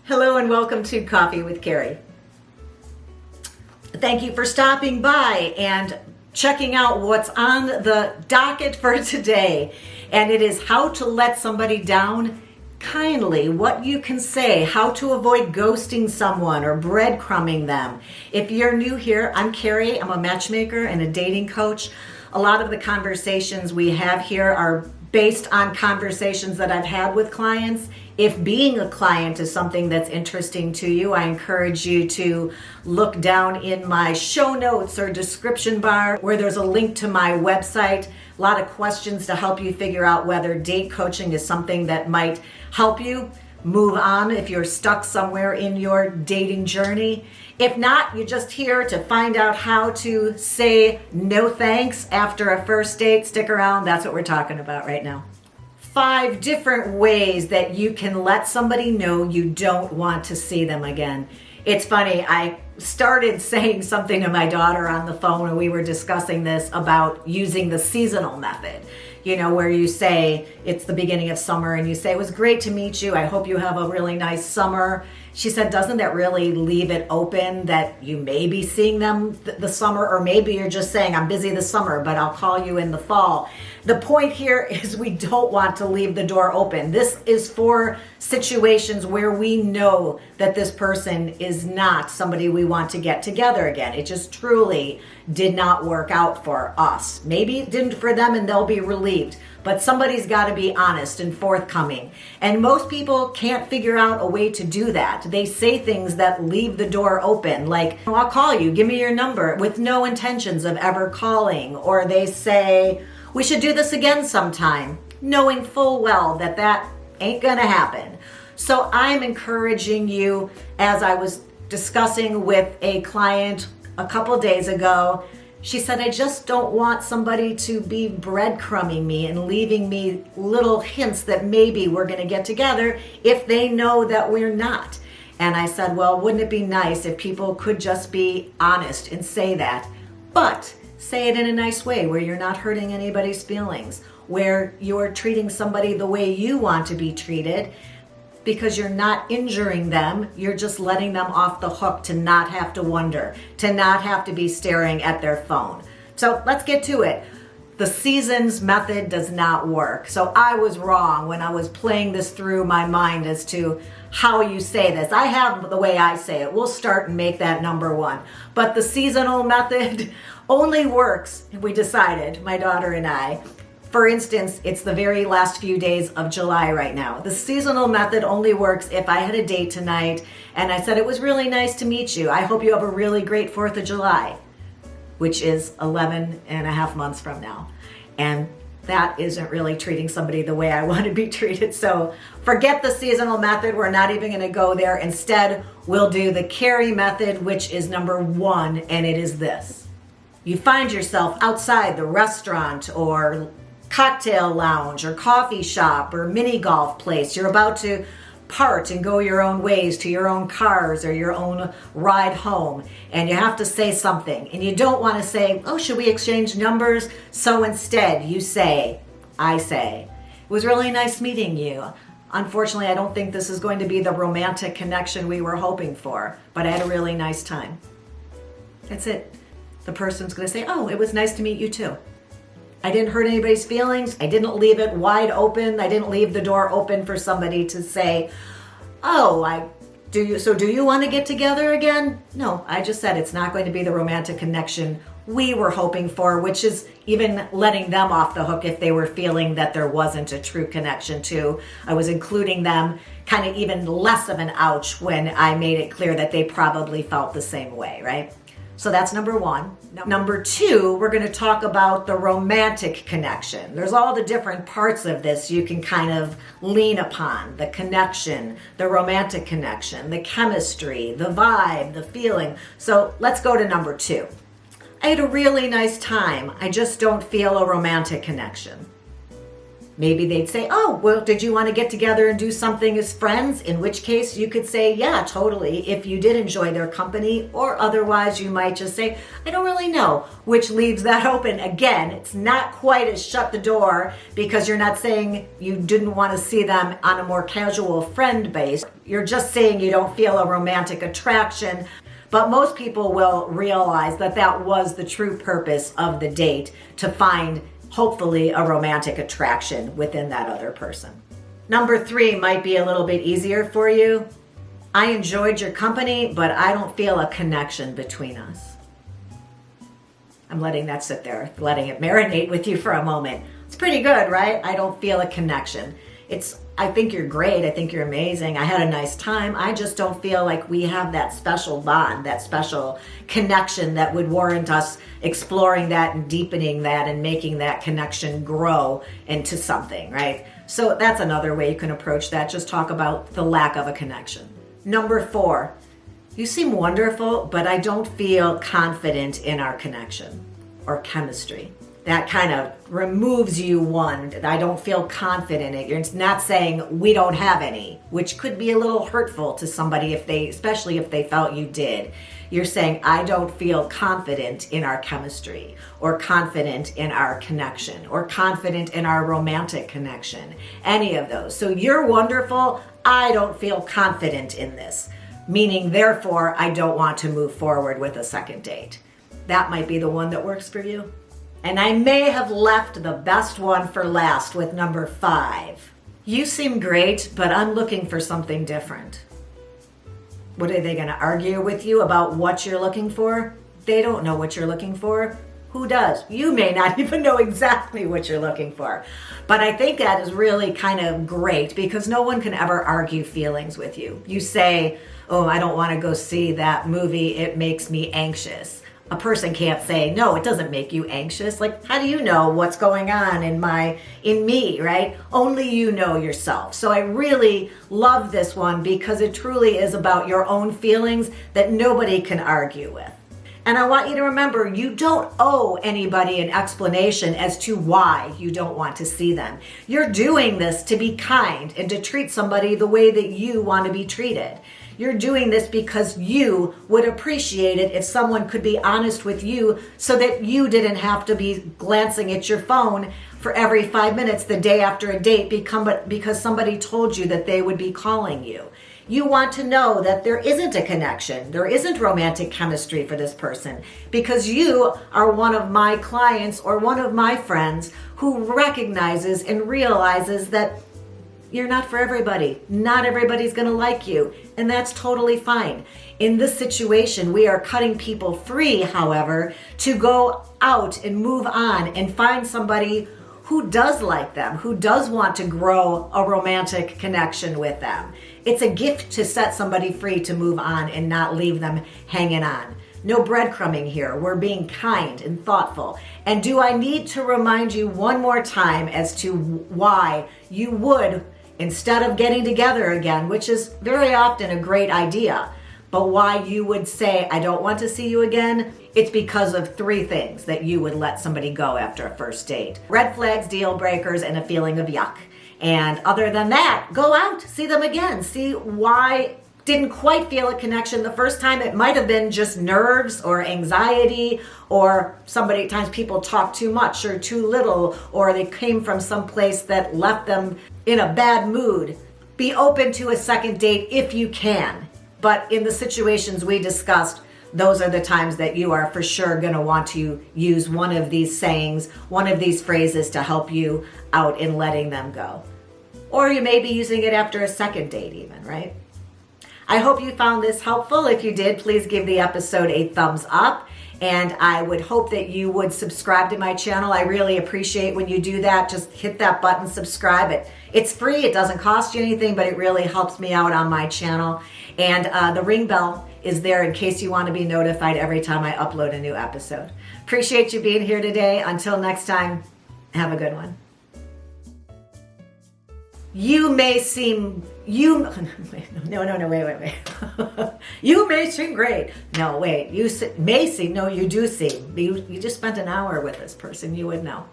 Hello and welcome to Coffee with Carey. Thank you for stopping by and checking out what's on the docket for today. And it is how to let somebody down kindly, what you can say, how to avoid ghosting someone or breadcrumbing them. If you're new here, I'm Carey. I'm a matchmaker and a dating coach. A lot of the conversations we have here are based on conversations that I've had with clients. If being a client is something that's interesting to you, I encourage you to look down in my show notes or description bar where there's a link to my website. A lot of questions to help you figure out whether date coaching is something that might help you move on if you're stuck somewhere in your dating journey. If not, you're just here to find out how to say no thanks after a first date. Stick around, that's what we're talking about right now. 5 different ways that you can let somebody know you don't want to see them again. It's funny, I started saying something to my daughter on the phone when we were discussing this about using the seasonal method. You know, where you say it's the beginning of summer and you say, it was great to meet you. I hope you have a really nice summer. She said, doesn't that really leave it open that you may be seeing them the summer, or maybe you're just saying, I'm busy this summer, but I'll call you in the fall. The point here is we don't want to leave the door open. This is for situations where we know that this person is not somebody we want to get together again. It just truly did not work out for us. Maybe it didn't for them and they'll be relieved, but somebody's got to be honest and forthcoming. And most people can't figure out a way to do that. They say things that leave the door open, like, oh, I'll call you, give me your number, with no intentions of ever calling. Or they say, we should do this again sometime, knowing full well that that ain't gonna happen. So I'm encouraging you, as I was discussing with a client a couple days ago, she said, I just don't want somebody to be breadcrumbing me and leaving me little hints that maybe we're gonna get together if they know that we're not. And I said, well, wouldn't it be nice if people could just be honest and say that, but say it in a nice way where you're not hurting anybody's feelings, where you're treating somebody the way you want to be treated, because you're not injuring them, you're just letting them off the hook to not have to wonder, to not have to be staring at their phone. So let's get to it. The seasons method does not work. So I was wrong when I was playing this through my mind as to how you say this. I have the way I say it. We'll start and make that number 1. But the seasonal method only works, we decided, my daughter and I. For instance, it's the very last few days of July right now. The seasonal method only works if I had a date tonight and I said, it was really nice to meet you. I hope you have a really great 4th of July, which is 11 and a half months from now. And that isn't really treating somebody the way I want to be treated. So forget the seasonal method. We're not even going to go there. Instead, we'll do the Carey method, which is number 1, and it is this. You find yourself outside the restaurant or cocktail lounge or coffee shop or mini golf place. You're about to part and go your own ways to your own cars or your own ride home, and you have to say something, and you don't want to say, oh, should we exchange numbers? So instead you say, I say, it was really nice meeting you. Unfortunately, I don't think this is going to be the romantic connection we were hoping for, but I had a really nice time. That's it. The person's going to say, oh, it was nice to meet you too. I didn't hurt anybody's feelings. I didn't leave it wide open. I didn't leave the door open for somebody to say, oh, do you want to get together again? No, I just said it's not going to be the romantic connection we were hoping for, which is even letting them off the hook if they were feeling that there wasn't a true connection too. I was including them kind of even less of an ouch when I made it clear that they probably felt the same way, right? So that's number 1. Number 2, we're going to talk about the romantic connection. There's all the different parts of this you can kind of lean upon. The connection, the romantic connection, the chemistry, the vibe, the feeling. So let's go to number 2. I had a really nice time. I just don't feel a romantic connection. Maybe they'd say, oh, well, did you want to get together and do something as friends? In which case you could say, yeah, totally, if you did enjoy their company. Or otherwise you might just say, I don't really know, which leaves that open. Again, it's not quite as shut the door, because you're not saying you didn't want to see them on a more casual friend base. You're just saying you don't feel a romantic attraction. But most people will realize that that was the true purpose of the date, to find hopefully a romantic attraction within that other person. Number 3 might be a little bit easier for you. I enjoyed your company, but I don't feel a connection between us. I'm letting that sit there, letting it marinate with you for a moment. It's pretty good, right? I don't feel a connection. I think you're great. I think you're amazing. I had a nice time. I just don't feel like we have that special bond, that special connection that would warrant us exploring that and deepening that and making that connection grow into something, right? So that's another way you can approach that. Just talk about the lack of a connection. Number 4, you seem wonderful, but I don't feel confident in our connection or chemistry. That kind of removes you one. I don't feel confident in it. You're not saying we don't have any, which could be a little hurtful to somebody especially if they felt you did. You're saying, I don't feel confident in our chemistry, or confident in our connection, or confident in our romantic connection, any of those. So you're wonderful. I don't feel confident in this, meaning therefore I don't want to move forward with a second date. That might be the one that works for you. And I may have left the best one for last with number 5. You seem great, but I'm looking for something different. What are they going to argue with you about what you're looking for? They don't know what you're looking for. Who does? You may not even know exactly what you're looking for. But I think that is really kind of great, because no one can ever argue feelings with you. You say, oh, I don't want to go see that movie. It makes me anxious. A person can't say, no, it doesn't make you anxious. Like, how do you know what's going on in me, right? Only you know yourself. So I really love this one, because it truly is about your own feelings that nobody can argue with. And I want you to remember, you don't owe anybody an explanation as to why you don't want to see them. You're doing this to be kind and to treat somebody the way that you want to be treated. You're doing this because you would appreciate it if someone could be honest with you, so that you didn't have to be glancing at your phone for every 5 minutes the day after a date because somebody told you that they would be calling you. You want to know that there isn't a connection, there isn't romantic chemistry for this person, because you are one of my clients or one of my friends who recognizes and realizes that you're not for everybody. Not everybody's going to like you, and that's totally fine. In this situation, we are cutting people free, however, to go out and move on and find somebody who does like them, who does want to grow a romantic connection with them. It's a gift to set somebody free to move on and not leave them hanging on. No breadcrumbing here. We're being kind and thoughtful. And do I need to remind you one more time as to why you would, instead of getting together again, which is very often a great idea, but why you would say, I don't want to see you again? It's because of 3 things that you would let somebody go after a first date. Red flags, deal breakers, and a feeling of yuck. And other than that, go out, see them again. See why didn't quite feel a connection the first time. It might have been just nerves or anxiety, or times people talk too much or too little, or they came from some place that left them in a bad mood. Be open to a second date if you can. But in the situations we discussed, those are the times that you are for sure going to want to use one of these sayings, one of these phrases to help you out in letting them go. Or you may be using it after a second date even, right? I hope you found this helpful. If you did, please give the episode a thumbs up. And I would hope that you would subscribe to my channel. I really appreciate when you do that. Just hit that button, subscribe. It's free. It doesn't cost you anything, but it really helps me out on my channel. And the ring bell is there in case you want to be notified every time I upload a new episode. Appreciate you being here today. Until next time, have a good one. You may seem, wait. You may seem great. No, wait, you may seem, no, you do seem. You just spent an hour with this person, you would know.